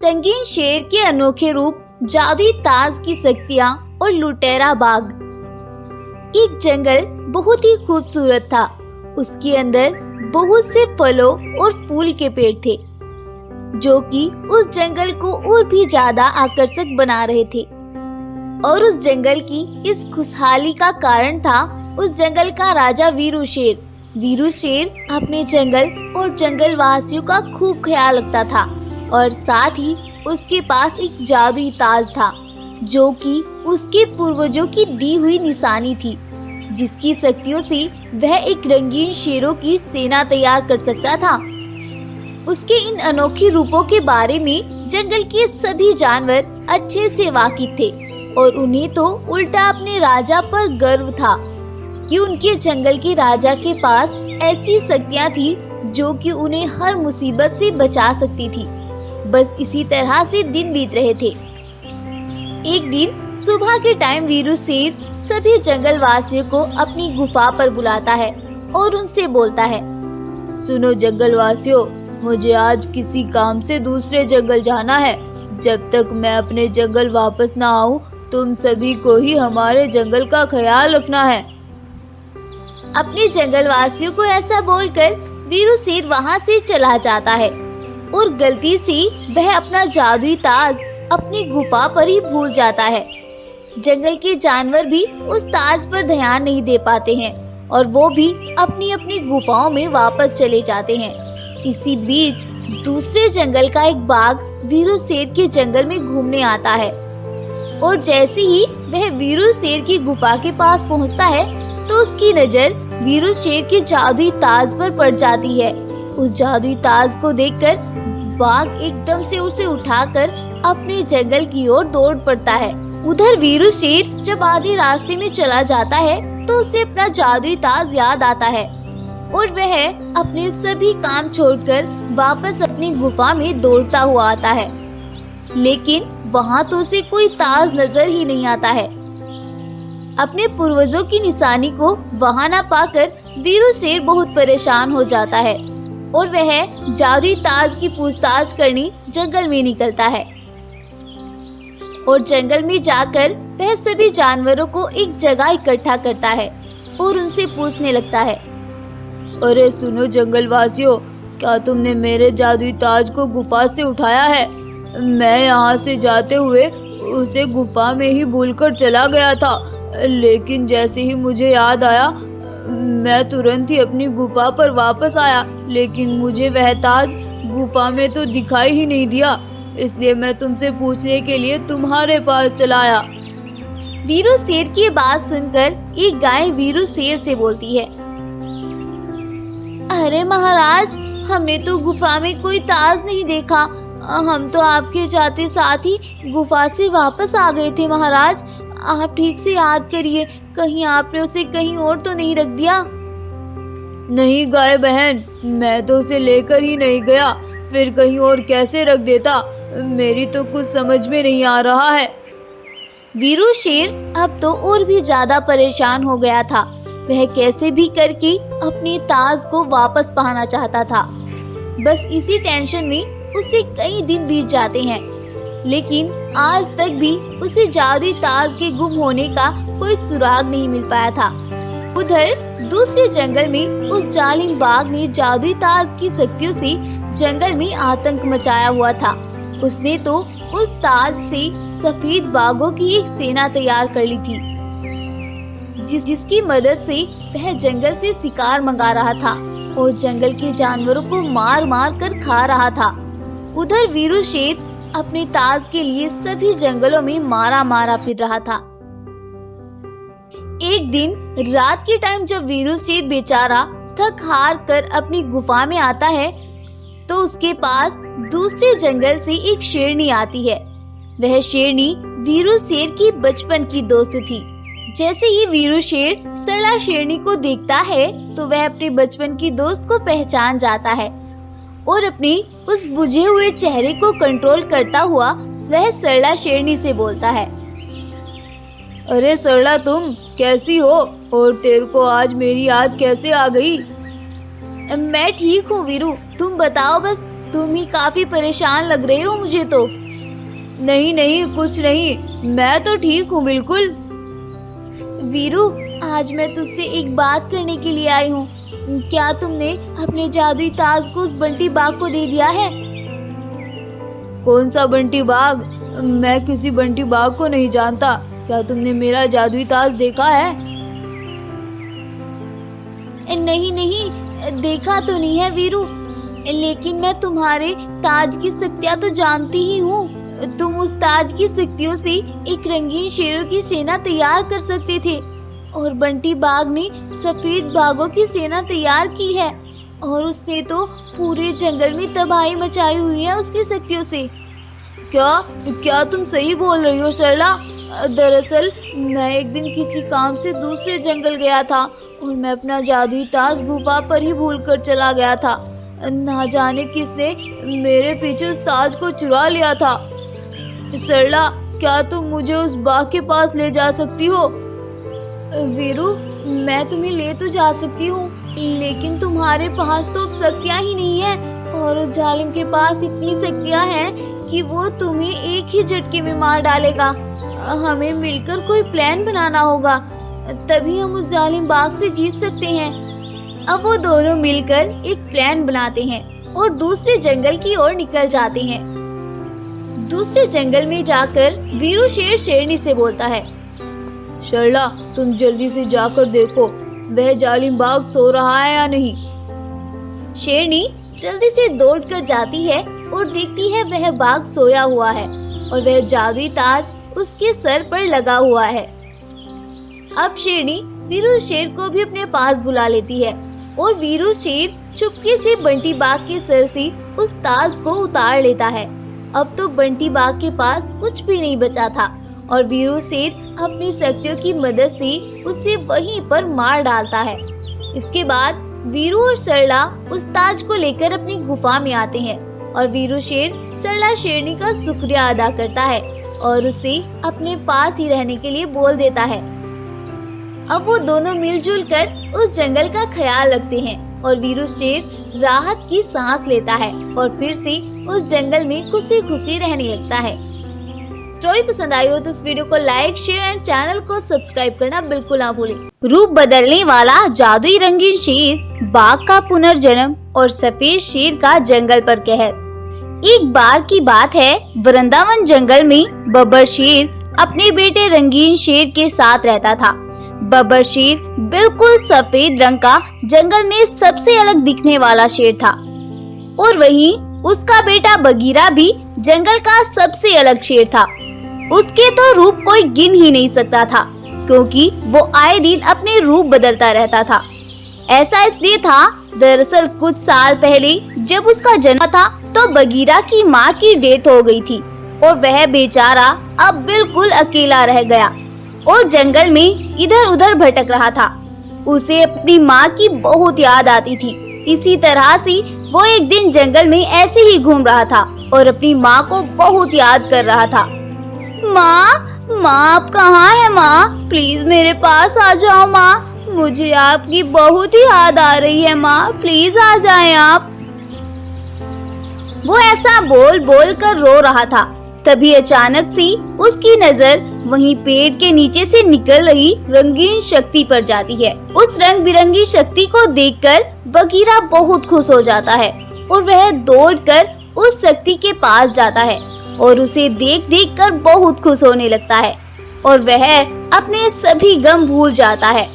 रंगीन शेर के अनोखे रूप, जादुई ताज की शक्तियाँ और लुटेरा बाग। एक जंगल बहुत ही खूबसूरत था। उसके अंदर बहुत से फलों और फूल के पेड़ थे, जो कि उस जंगल को और भी ज्यादा आकर्षक बना रहे थे। और उस जंगल की इस खुशहाली का कारण था उस जंगल का राजा वीरू शेर। वीरू शेर अपने जंगल और जंगल वासियों का खूब ख्याल रखता था और साथ ही उसके पास एक जादुई ताज था, जो कि उसके पूर्वजों की दी हुई निशानी थी, जिसकी शक्तियों से वह एक रंगीन शेरों की सेना तैयार कर सकता था। उसके इन अनोखे रूपों के बारे में जंगल के सभी जानवर अच्छे से वाकिफ थे और उन्हें तो उल्टा अपने राजा पर गर्व था कि उनके जंगल के राजा के पास ऐसी शक्तियां थी जो कि उन्हें हर मुसीबत से बचा सकती थी। बस इसी तरह से दिन बीत रहे थे। एक दिन सुबह के टाइम वीरू शेर सभी जंगल वासियों को अपनी गुफा पर बुलाता है और उनसे बोलता है, सुनो जंगल वासियों, मुझे आज किसी काम से दूसरे जंगल जाना है। जब तक मैं अपने जंगल वापस ना आऊं, तुम सभी को ही हमारे जंगल का ख्याल रखना है। अपने जंगल वासियों को ऐसा बोलकर वीरू शेर वहां से चला जाता है और गलती से वह अपना जादुई ताज अपनी गुफा पर ही भूल जाता है। जंगल के जानवर भी उस ताज पर ध्यान नहीं दे पाते हैं और वो भी अपनी अपनी गुफाओं में वापस चले जाते हैं। इसी बीच दूसरे जंगल का एक बाघ वीरू शेर के जंगल में घूमने आता है और जैसे ही वह वीरू शेर की गुफा के पास पहुंचता है तो उसकी नजर वीरू शेर के जादुई ताज पर पड़ जाती है। उस जादुई ताज को देखकर बाघ एकदम से उसे उठाकर अपने जंगल की ओर दौड़ पड़ता है। उधर वीरू शेर जब आधे रास्ते में चला जाता है तो उसे अपना जादुई ताज याद आता है और वह अपने सभी काम छोड़कर वापस अपनी गुफा में दौड़ता हुआ आता है, लेकिन वहाँ तो उसे कोई ताज नजर ही नहीं आता है। अपने पूर्वजों की निशानी को वहाँ न पाकर वीरू शेर बहुत परेशान हो जाता है और वह जादुई ताज की पूछताछ करने जंगल में निकलता है। और जंगल में जाकर वह सभी जानवरों को एक जगह इकट्ठा करता है और उनसे पूछने लगता है, अरे सुनो जंगल वासियों, क्या तुमने मेरे जादुई ताज को गुफा से उठाया है? मैं यहाँ से जाते हुए उसे गुफा में ही भूलकर चला गया था, लेकिन जैसे ही मुझे याद आया मैं तुरंत ही अपनी गुफा पर वापस आया, लेकिन मुझे वह ताज गुफा में तो दिखाई ही नहीं दिया, इसलिए मैं तुमसे पूछने के लिए तुम्हारे पास चला आया। वीरू शेर की बात सुनकर एक गाय वीरू शेर से बोलती है, अरे महाराज, हमने तो गुफा में कोई ताज नहीं देखा। हम तो आपके जाते साथ ही गुफा से वापस आ गए थे महाराज। आप ठीक से याद करिए, कहीं आपने उसे कहीं और तो नहीं रख दिया? नहीं गाय बहन, मैं तो उसे लेकर ही नहीं गया, फिर कहीं और कैसे रख देता? मेरी तो कुछ समझ में नहीं आ रहा है। वीरू शेर अब तो और भी ज्यादा परेशान हो गया था। वह कैसे भी करके अपने ताज को वापस पाना चाहता था। बस इसी टेंशन में उसे कई दिन बीत जाते हैं, लेकिन आज तक भी उसे जादुई ताज के गुम होने का कोई सुराग नहीं मिल पाया था। उधर दूसरे जंगल में उस जालिम बाघ ने जादुई ताज की शक्तियों से जंगल में आतंक मचाया हुआ था। उसने तो उस ताज से सफेद बाघों की एक सेना तैयार कर ली थी, जिसकी मदद से वह जंगल से शिकार मंगा रहा था और जंगल के जानवरों को मार मार कर खा रहा था। उधर वीरू शेर अपने ताज के लिए सभी जंगलों में मारा मारा फिर रहा था। एक दिन रात के टाइम जब वीरू शेर बेचारा थक हार कर अपनी गुफा में आता है तो उसके पास दूसरे जंगल से एक शेरनी आती है। वह शेरनी वीरू शेर की बचपन की दोस्त थी। जैसे ही वीरू शेर सरला शेरनी को देखता है तो वह अपने बचपन की दोस्त को पहचान जाता है और अपनी उस बुझे हुए चेहरे को कंट्रोल करता हुआ वह सरला शेरनी से बोलता है, अरे सरला, तुम कैसी हो और तेरे को आज मेरी याद कैसे आ गई? मैं ठीक हूँ वीरू, तुम बताओ बस तुम ही काफी परेशान लग रहे हो मुझे तो। नहीं नहीं, कुछ नहीं, मैं तो ठीक हूँ बिल्कुल। वीरू, आज मैं तुझसे एक बात करने के लिए आई हूँ। क्या तुमने अपने जादुई ताज को उस बंटी बाघ को दे दिया है? कौन सा बंटी बाघ? मैं किसी बंटी बाघ को नहीं जानता। क्या तुमने मेरा जादुई ताज देखा है? नहीं नहीं, देखा तो नहीं है वीरू, लेकिन मैं तुम्हारे ताज की शक्तियाँ तो जानती ही हूँ। तुम उस ताज की शक्तियों से एक रंगीन शेरों की सेना तैयार कर सकते थे, और बंटी बाघ ने सफेद बाघों की सेना तैयार की है, और उसने तो पूरे जंगल में तबाही मचाई हुई है उसकी शक्तियों से। क्या तुम सही बोल रही हो सरला? दरअसल मैं एक दिन किसी काम से दूसरे जंगल गया था, और मैं अपना जादुई ताज गुफा पर ही भूल कर चला गया था। ना जाने किसने मेरे पीछे उस ताज को चुरा लिया था। सरला, क्या तुम मुझे उस बाघ के पास ले जा सकती हो? वीरू, मैं तुम्हें ले तो जा सकती हूँ, लेकिन तुम्हारे पास तो शक्तियाँ ही नहीं है, और उस जालिम के पास इतनी शक्तियाँ हैं कि वो तुम्हें एक ही झटके में मार डालेगा। हमें मिलकर कोई प्लान बनाना होगा, तभी हम उस जालिम बाघ से जीत सकते हैं। अब वो दोनों मिलकर एक प्लान बनाते हैं और दूसरे जंगल की ओर निकल जाते हैं। दूसरे जंगल में जाकर वीरू शेर शेरनी से बोलता है, सरला, तुम जल्दी से जाकर देखो वह जालिम बाघ सो रहा है या नहीं। शेरनी जल्दी से दौड़कर जाती है और देखती है वह बाघ सोया हुआ है, और वह जादुई ताज उसके सर पर लगा हुआ है। अब शेरनी वीरू शेर को भी अपने पास बुला लेती है, और वीरू शेर चुपके से बंटी बाघ के सर से उस ताज को उतार लेता है। अब तो बंटी बाघ के पास कुछ भी नहीं बचा था, और वीरू शेर अपनी शक्तियों की मदद से उसे वहीं पर मार डालता है। इसके बाद वीरू और सरला उस ताज को लेकर अपनी गुफा में आते हैं, और वीरू शेर सरला शेरनी का शुक्रिया अदा करता है और उसे अपने पास ही रहने के लिए बोल देता है। अब वो दोनों मिलजुल कर उस जंगल का ख्याल रखते हैं, और वीरू शेर राहत की सांस लेता है और फिर से उस जंगल में खुशी खुशी रहने लगता है। स्टोरी पसंद आई हो तो इस वीडियो को लाइक, शेयर एंड चैनल को सब्सक्राइब करना बिल्कुल ना भूलें। रूप बदलने वाला जादुई रंगीन शेर, बाघ का पुनर्जन्म और सफेद शेर का जंगल पर कहर। एक बार की बात है, वृंदावन जंगल में बब्बर शेर अपने बेटे रंगीन शेर के साथ रहता था। बब्बर शेर बिल्कुल सफेद रंग का जंगल में सबसे अलग दिखने वाला शेर था, और वहीं उसका बेटा बगीरा भी जंगल का सबसे अलग शेर था। उसके तो रूप कोई गिन ही नहीं सकता था, क्योंकि वो आए दिन अपने रूप बदलता रहता था। ऐसा इसलिए था, दरअसल कुछ साल पहले जब उसका जन्म था तो बगीरा की माँ की डेथ हो गई थी, और वह बेचारा अब बिल्कुल अकेला रह गया और जंगल में इधर उधर भटक रहा था। उसे अपनी माँ की बहुत याद आती थी। इसी तरह से वो एक दिन जंगल में ऐसे ही घूम रहा था और अपनी माँ को बहुत याद कर रहा था। माँ आप कहाँ हैं माँ? प्लीज मेरे पास आ जाओ माँ, मुझे आपकी बहुत ही याद आ रही है माँ, प्लीज आ जाएं आप। वो ऐसा बोल बोल कर रो रहा था। तभी अचानक से उसकी नजर वहीं पेड़ के नीचे से निकल रही रंगीन शक्ति पर जाती है। उस रंग बिरंगी शक्ति को देखकर बगीरा बहुत खुश हो जाता है, और वह दौड़कर उस शक्ति के पास जाता है और उसे देख देख कर बहुत खुश होने लगता है, और वह अपने सभी गम भूल जाता है।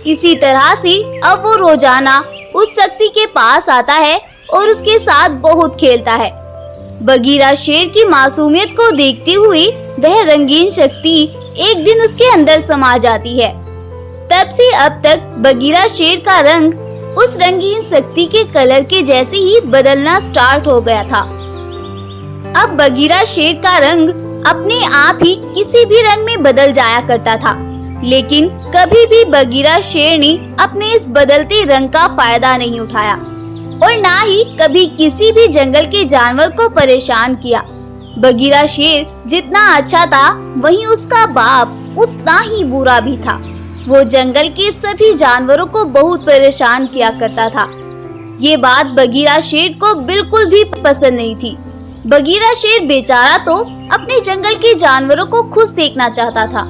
इसी तरह से अब वो रोजाना उस शक्ति के पास आता है और उसके साथ बहुत खेलता है। बगीरा शेर की मासूमियत को देखते हुए वह रंगीन शक्ति एक दिन उसके अंदर समा जाती है। तब से अब तक बगीरा शेर का रंग उस रंगीन शक्ति के कलर के जैसे ही बदलना स्टार्ट हो गया था। अब बगीरा शेर का रंग अपने आप ही किसी भी रंग में बदल जाया करता था, लेकिन कभी भी बगीरा शेर ने अपने इस बदलते रंग का फायदा नहीं उठाया, और ना ही कभी किसी भी जंगल के जानवर को परेशान किया। बगीरा शेर जितना अच्छा था, वहीं उसका बाप उतना ही बुरा भी था। वो जंगल के सभी जानवरों को बहुत परेशान किया करता था। ये बात बगीरा शेर को बिल्कुल भी पसंद नहीं थी। बगीरा शेर बेचारा तो अपने जंगल के जानवरों को खुश देखना चाहता था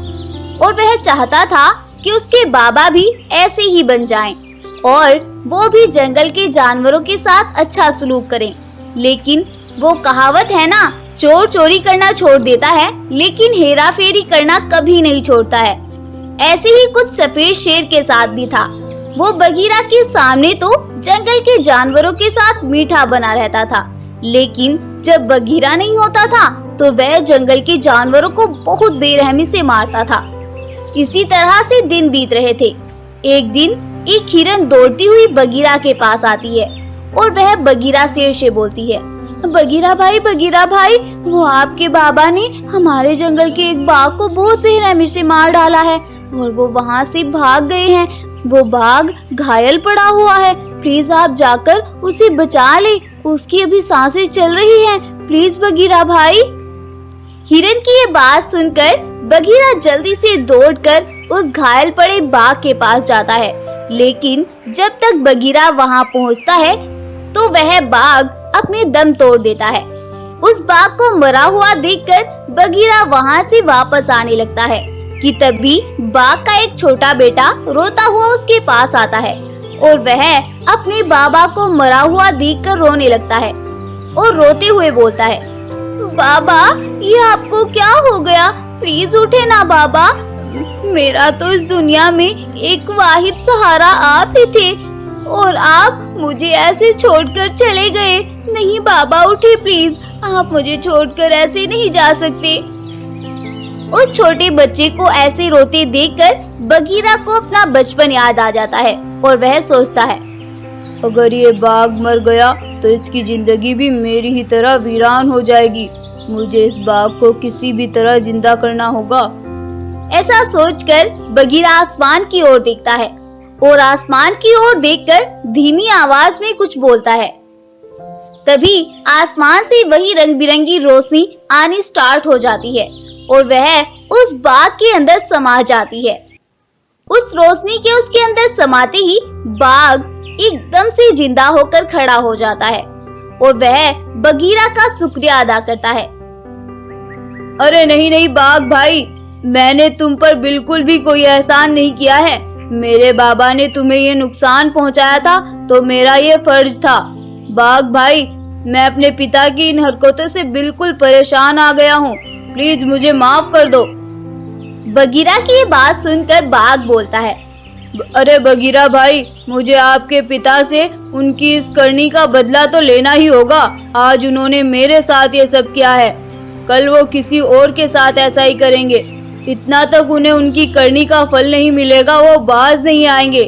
और वह चाहता था कि उसके बाबा भी ऐसे ही बन जाएं और वो भी जंगल के जानवरों के साथ अच्छा सलूक करें। लेकिन वो कहावत है ना, चोर चोरी करना छोड़ देता है लेकिन हेरा फेरी करना कभी नहीं छोड़ता है। ऐसे ही कुछ सफेद शेर के साथ भी था। वो बगीरा के सामने तो जंगल के जानवरों के साथ मीठा बना रहता था, लेकिन जब बगीरा नहीं होता था तो वह जंगल के जानवरों को बहुत बेरहमी से मारता था। इसी तरह से दिन बीत रहे थे। एक दिन एक हिरन दौड़ती हुई बगीरा के पास आती है और वह बगीरा शेर से बोलती है, बगीरा भाई, वो आपके बाबा ने हमारे जंगल के एक बाघ को बहुत बेरहमी से मार डाला है और वो वहाँ से भाग गए हैं। वो बाघ घायल पड़ा हुआ है, प्लीज आप जाकर उसे बचा ले, उसकी अभी सांसें चल रही हैं, प्लीज बगीरा भाई। हिरन की ये बात सुनकर बगीरा जल्दी से दौड़कर उस घायल पड़े बाघ के पास जाता है, लेकिन जब तक बगीरा वहाँ पहुँचता है तो वह बाघ अपने दम तोड़ देता है। उस बाघ को मरा हुआ देखकर बगीरा वहाँ से वापस आने लगता है कि तभी बाघ का एक छोटा बेटा रोता हुआ उसके पास आता है और वह अपने बाबा को मरा हुआ देखकर रोने लगता है और रोते हुए बोलता है, बाबा ये आपको क्या हो गया, प्लीज उठे ना बाबा, मेरा तो इस दुनिया में एक वाहिद सहारा आप ही थे और आप मुझे ऐसे छोड़कर चले गए। नहीं बाबा उठे प्लीज, आप मुझे छोड़कर ऐसे नहीं जा सकते। उस छोटे बच्चे को ऐसे रोते देखकर बगीरा को अपना बचपन याद आ जाता है और वह सोचता है, अगर ये बाघ मर गया तो इसकी जिंदगी भी मेरी ही तरह वीरान हो जाएगी। मुझे इस बाघ को किसी भी तरह जिंदा करना होगा। ऐसा सोचकर बगीरा आसमान की ओर देखता है और आसमान की ओर देखकर धीमी आवाज में कुछ बोलता है। तभी आसमान से वही रंग बिरंगी रोशनी आनी स्टार्ट हो जाती है और वह उस बाघ के अंदर समा जाती है। उस रोशनी के उसके अंदर समाते ही बाघ एकदम से जिंदा होकर खड़ा हो जाता है और वह बगीरा का शुक्रिया अदा करता है। अरे नहीं बाघ भाई, मैंने तुम पर बिल्कुल भी कोई एहसान नहीं किया है। मेरे बाबा ने तुम्हें ये नुकसान पहुंचाया था तो मेरा ये फर्ज था। बाघ भाई, मैं अपने पिता की इन हरकतों से बिल्कुल परेशान आ गया हूँ, प्लीज मुझे माफ कर दो। बगीरा की ये बात सुनकर बाघ बोलता है, अरे बगीरा भाई, मुझे आपके पिता से उनकी इस करनी का बदला तो लेना ही होगा। आज उन्होंने मेरे साथ ये सब किया है, कल वो किसी और के साथ ऐसा ही करेंगे। इतना तक उन्हें उनकी करनी का फल नहीं मिलेगा, वो बाज नहीं आएंगे।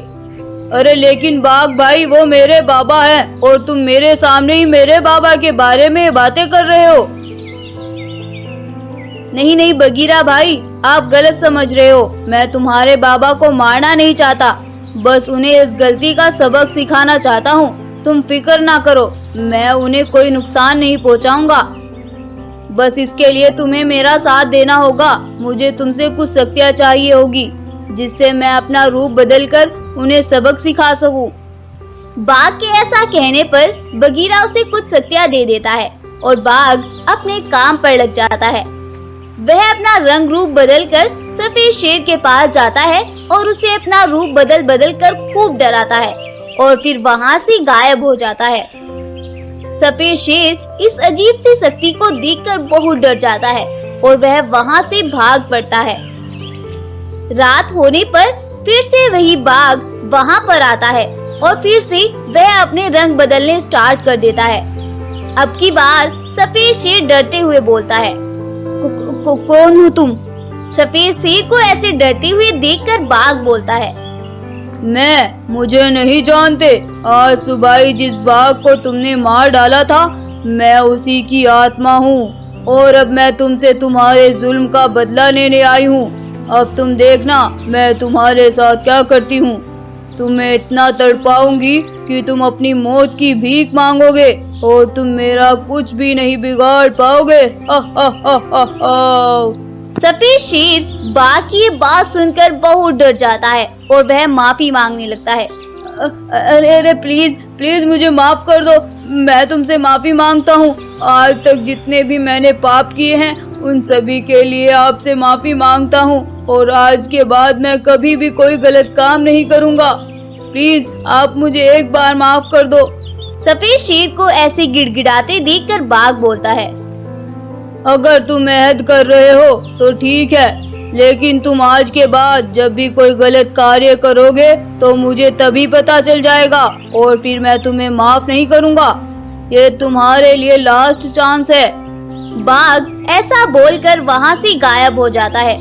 अरे लेकिन बाघ भाई, वो मेरे बाबा हैं और तुम मेरे सामने ही मेरे बाबा के बारे में बातें कर रहे हो। नहीं बगीरा भाई, आप गलत समझ रहे हो। मैं तुम्हारे बाबा को मारना नहीं चाहता, बस उन्हें इस गलती का सबक सिखाना चाहता हूँ। तुम फिक्र ना करो, मैं उन्हें कोई नुकसान नहीं पहुँचाऊंगा। बस इसके लिए तुम्हें मेरा साथ देना होगा। मुझे तुमसे कुछ शक्तियाँ चाहिए होगी जिससे मैं अपना रूप बदलकर उन्हें सबक सिखा सकूं। बाघ के ऐसा कहने पर बगीरा उसे कुछ शक्तियाँ दे देता है और बाघ अपने काम पर लग जाता है। वह अपना रंग रूप बदलकर सफेद शेर के पास जाता है और उसे अपना रूप बदल कर खूब डराता है और फिर वहाँ से गायब हो जाता है। सफेद शेर इस अजीब सी शक्ति को देखकर बहुत डर जाता है और वह वहाँ से भाग पड़ता है। रात होने पर फिर से वही बाघ वहाँ पर आता है और फिर से वह अपने रंग बदलने स्टार्ट कर देता है। अब की बार सफेद शेर डरते हुए बोलता है, कौन हो तुम? सफेद शेर को ऐसे डरते हुए देखकर बाघ बोलता है, मुझे नहीं जानते। आज सुबह ही जिस बाघ को तुमने मार डाला था, मैं उसी की आत्मा हूँ और अब मैं तुमसे तुम्हारे जुल्म का बदला लेने आई हूँ। अब तुम देखना मैं तुम्हारे साथ क्या करती हूँ। तुम्हें इतना तड़पाऊंगी कि तुम अपनी मौत की भीख मांगोगे और तुम मेरा कुछ भी नहीं बिगाड़ पाओगे। सफेद शेर बाघ की ये बात सुनकर बहुत डर जाता है और वह माफी मांगने लगता है। अरे अरे प्लीज प्लीज मुझे माफ कर दो, मैं तुमसे माफी मांगता हूँ। आज तक जितने भी मैंने पाप किए हैं उन सभी के लिए आपसे माफी मांगता हूँ, और आज के बाद मैं कभी भी कोई गलत काम नहीं करूँगा। प्लीज आप मुझे एक बार माफ कर दो। सफेद शेर को ऐसे गिड़गिड़ाते देखकर बाघ बोलता है, अगर तुम मेहनत कर रहे हो तो ठीक है, लेकिन तुम आज के बाद जब भी कोई गलत कार्य करोगे तो मुझे तभी पता चल जाएगा, और फिर मैं तुम्हें माफ नहीं करूँगा। ये तुम्हारे लिए लास्ट चांस है। बाघ ऐसा बोलकर वहाँ से गायब हो जाता है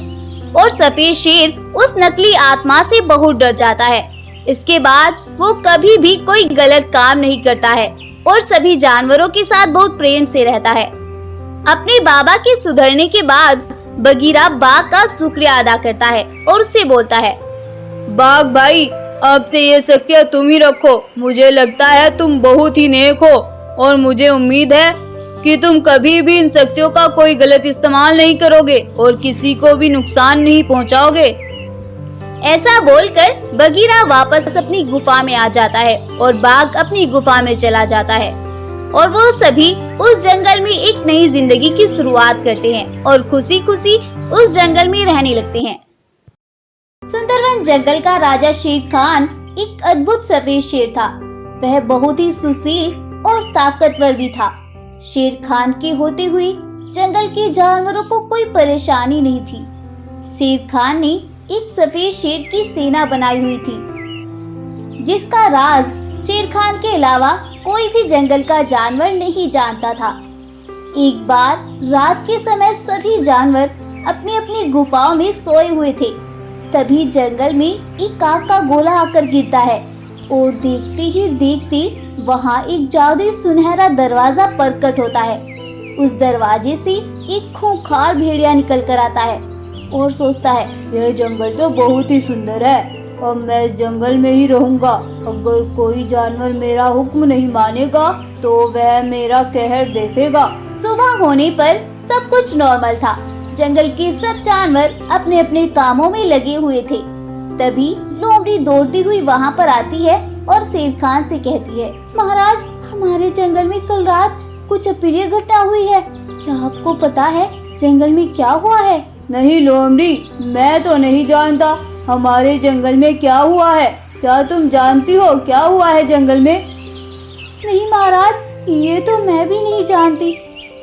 और सफेद शेर उस नकली आत्मा से बहुत डर जाता है। इसके बाद वो कभी भी कोई गलत काम नहीं करता है और सभी जानवरों के साथ बहुत प्रेम से रहता है। अपने बाबा के सुधरने के बाद बगीरा बाघ का शुक्रिया अदा करता है और उससे बोलता है, बाघ भाई, अब से ये सत्य तुम ही रखो। मुझे लगता है तुम बहुत ही नेक हो, और मुझे उम्मीद है कि तुम कभी भी इन शक्तियों का कोई गलत इस्तेमाल नहीं करोगे और किसी को भी नुकसान नहीं पहुंचाओगे। ऐसा बोलकर बगीरा वापस अपनी गुफा में आ जाता है और बाघ अपनी गुफा में चला जाता है, और वो सभी उस जंगल में एक नई जिंदगी की शुरुआत करते हैं और खुशी खुशी उस जंगल में रहने लगते हैं। सुंदरवन जंगल का राजा शेर खान एक अद्भुत सफेद शेर था। वह बहुत ही सुशील और ताकतवर भी था। शेर खान के होते हुए जंगल के जानवरों को कोई परेशानी नहीं थी। शेर खान ने एक सफेद शेर की सेना बनाई हुई थी, जिसका राज शेर खान के अलावा कोई भी जंगल का जानवर नहीं जानता था। एक बार रात के समय सभी जानवर अपनी अपनी गुफाओं में सोए हुए थे। तभी जंगल में एक आग का गोला आकर गिरता है और देखते ही देखते वहाँ एक जादुई सुनहरा दरवाजा प्रकट होता है। उस दरवाजे से एक खूंखार भेड़िया निकल कर आता है और सोचता है, यह जंगल तो बहुत ही सुंदर है और मैं इस जंगल में ही रहूंगा। अगर कोई जानवर मेरा हुक्म नहीं मानेगा तो वह मेरा कहर देखेगा। सुबह होने पर सब कुछ नॉर्मल था। जंगल के सब जानवर अपने अपने कामों में लगे हुए थे। तभी लोमड़ी दौड़ती हुई वहाँ पर आती है और शेर खान से कहती है, महाराज, हमारे जंगल में कल रात कुछ अप्रिय घटना हुई है। क्या आपको पता है जंगल में क्या हुआ है? नहीं लोमड़ी, मैं तो नहीं जानता हमारे जंगल में क्या हुआ है। क्या तुम जानती हो क्या हुआ है जंगल में? नहीं महाराज, ये तो मैं भी नहीं जानती,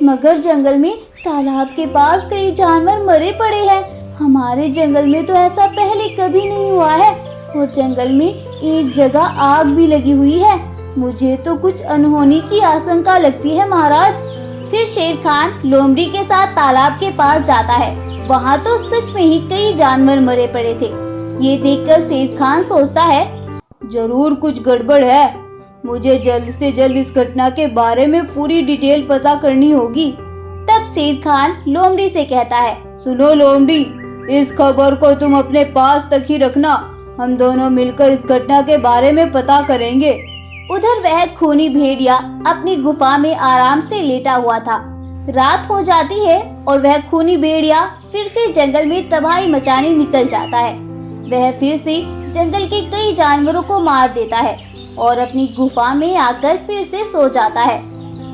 मगर जंगल में तालाब के पास कई जानवर मरे पड़े हैं। हमारे जंगल में तो ऐसा पहले कभी नहीं हुआ है, और जंगल में एक जगह आग भी लगी हुई है। मुझे तो कुछ अनहोनी की आशंका लगती है महाराज। फिर शेर खान लोमड़ी के साथ तालाब के पास जाता है। वहाँ तो सच में ही कई जानवर मरे पड़े थे। ये देखकर शेर खान सोचता है, जरूर कुछ गड़बड़ है। मुझे जल्द से जल्द इस घटना के बारे में पूरी डिटेल पता करनी होगी। तब शेर खान लोमड़ी से कहता है, सुनो लोमड़ी, इस खबर को तुम अपने पास तक ही रखना। हम दोनों मिलकर इस घटना के बारे में पता करेंगे। उधर वह खूनी भेड़िया अपनी गुफा में आराम से लेटा हुआ था। रात हो जाती है और वह खूनी भेड़िया फिर से जंगल में तबाही मचाने निकल जाता है। वह फिर से जंगल के कई जानवरों को मार देता है और अपनी गुफा में आकर फिर से सो जाता है।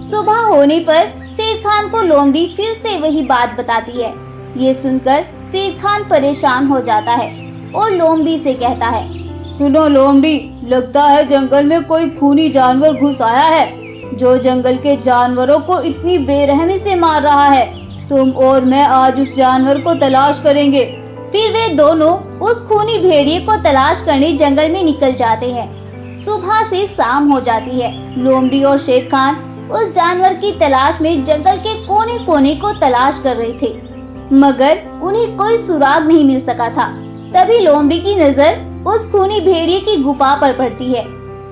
सुबह होने पर शेर खान को लोमड़ी फिर से वही बात बताती है। ये सुनकर शेर खान परेशान हो जाता है और लोमड़ी से कहता है, सुनो लोमड़ी, लगता है जंगल में कोई खूनी जानवर घुस आया है जो जंगल के जानवरों को इतनी बेरहमी से मार रहा है। तुम और मैं आज उस जानवर को तलाश करेंगे। फिर वे दोनों उस खूनी भेड़िए को तलाश करने जंगल में निकल जाते हैं। सुबह से शाम हो जाती है। लोमड़ी और शेर खान उस जानवर की तलाश में जंगल के कोने कोने को तलाश कर रहे थे, मगर उन्हें कोई सुराग नहीं मिल सका था। तभी लोमड़ी की नजर उस खूनी भेड़िए की गुफा पर पड़ती है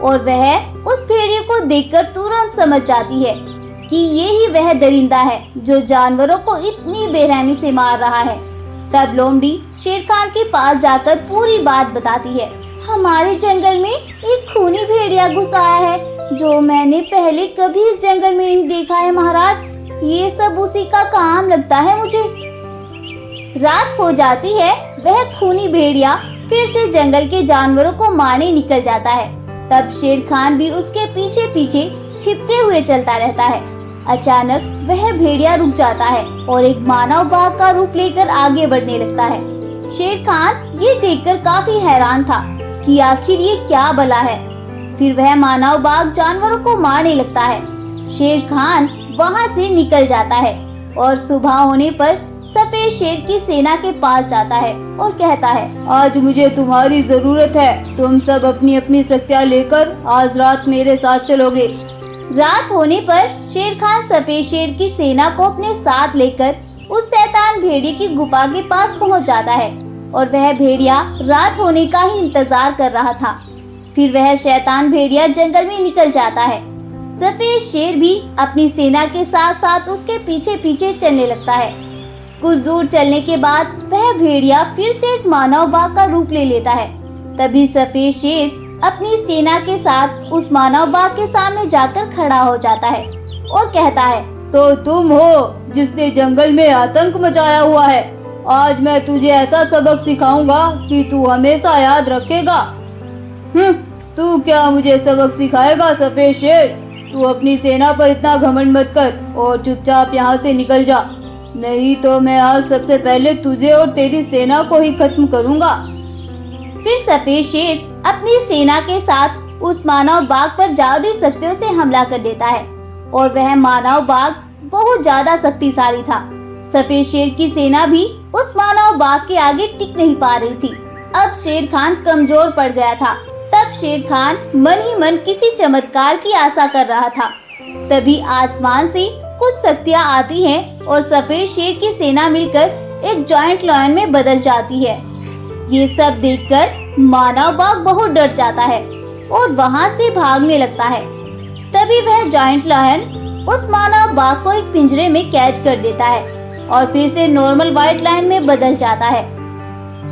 और वह उस भेड़िए को देखकर तुरंत समझ जाती है कि ये ही वह दरिंदा है जो जानवरों को इतनी बेरहमी से मार रहा है। तब लोमड़ी शेर खान के पास जाकर पूरी बात बताती है। हमारे जंगल में एक खूनी भेड़िया घुस आया है जो मैंने पहले कभी इस जंगल में नहीं देखा है महाराज। ये सब उसी का काम लगता है मुझे। रात हो जाती है। वह खूनी भेड़िया फिर से जंगल के जानवरों को मारने निकल जाता है। तब शेर खान भी उसके पीछे पीछे छिपते हुए चलता रहता है। अचानक वह भेड़िया रुक जाता है और एक मानव बाघ का रूप लेकर आगे बढ़ने लगता है। शेर खान ये देखकर काफी हैरान था कि आखिर ये क्या बला है। फिर वह मानव बाघ जानवरों को मारने लगता है। शेर खान वहाँ से निकल जाता है और सुबह होने पर सफेद शेर की सेना के पास जाता है और कहता है, आज मुझे तुम्हारी जरूरत है। तुम सब अपनी अपनी शक्तियाँ लेकर आज रात मेरे साथ चलोगे। रात होने पर शेर खान सफेद शेर की सेना को अपने साथ लेकर उस शैतान भेड़िए की गुफा के पास पहुंच जाता है और वह भेड़िया रात होने का ही इंतजार कर रहा था। फिर वह शैतान भेड़िया जंगल में निकल जाता है। सफेद शेर भी अपनी सेना के साथ साथ उसके पीछे पीछे चलने लगता है। कुछ दूर चलने के बाद वह भेड़िया फिर से एक मानव बाघ का रूप ले लेता है। तभी सफेद शेर अपनी सेना के साथ उस मानव बाघ के सामने जाकर खड़ा हो जाता है और कहता है, तो तुम हो जिसने जंगल में आतंक मचाया हुआ है। आज मैं तुझे ऐसा सबक सिखाऊंगा कि तू हमेशा याद रखेगा। तू क्या मुझे सबक सिखाएगा सफेद शेर? तू अपनी सेना पर इतना घमंड मत कर और चुपचाप यहाँ से निकल जा, नहीं तो मैं आज सबसे पहले तुझे और तेरी सेना को ही खत्म करूँगा। फिर सफेद शेर अपनी सेना के साथ उस मानव बाघ पर जादुई शक्तियों से हमला कर देता है और वह मानव बाघ बहुत ज्यादा शक्तिशाली था। सफेद शेर की सेना भी उस मानव बाघ के आगे टिक नहीं पा रही थी। अब शेर खान कमजोर पड़ गया था। तब शेर खान मन ही मन किसी चमत्कार की आशा कर रहा था। तभी आसमान से कुछ शक्तियाँ आती हैं और सफेद शेर की सेना मिलकर एक जायंट लायन में बदल जाती है। ये सब देखकर मानव बाघ बहुत डर जाता है और वहाँ से भागने लगता है। तभी वह जायंट लायन उस मानव बाघ को एक पिंजरे में कैद कर देता है और फिर से नॉर्मल व्हाइट लायन में बदल जाता है।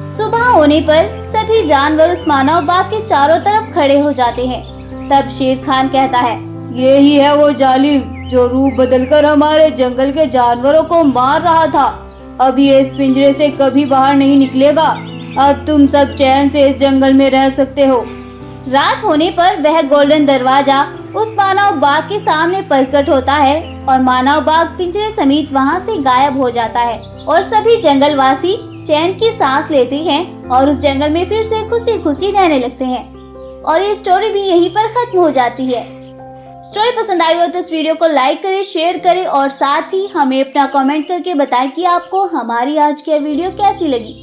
सुबह होने पर सभी जानवर उस मानव बाघ के चारों तरफ खड़े हो जाते हैं। तब शेर खान कहता है, ये ही है वो जालिम जो रूप बदलकर हमारे जंगल के जानवरों को मार रहा था। अब ये इस पिंजरे से कभी बाहर नहीं निकलेगा। अब तुम सब चैन से इस जंगल में रह सकते हो। रात होने पर वह गोल्डन दरवाजा उस मानव बाघ के सामने प्रकट होता है और मानव बाघ पिंजरे समेत वहां से गायब हो जाता है और सभी जंगलवासी चैन की सांस लेते हैं और उस जंगल में फिर से खुशी खुशी रहने लगते हैं। और ये स्टोरी भी यहीं पर खत्म हो जाती है। स्टोरी पसंद आई हो तो इस वीडियो को लाइक करें, शेयर करें और साथ ही हमें अपना कमेंट करके बताएं कि आपको हमारी आज की वीडियो कैसी लगी।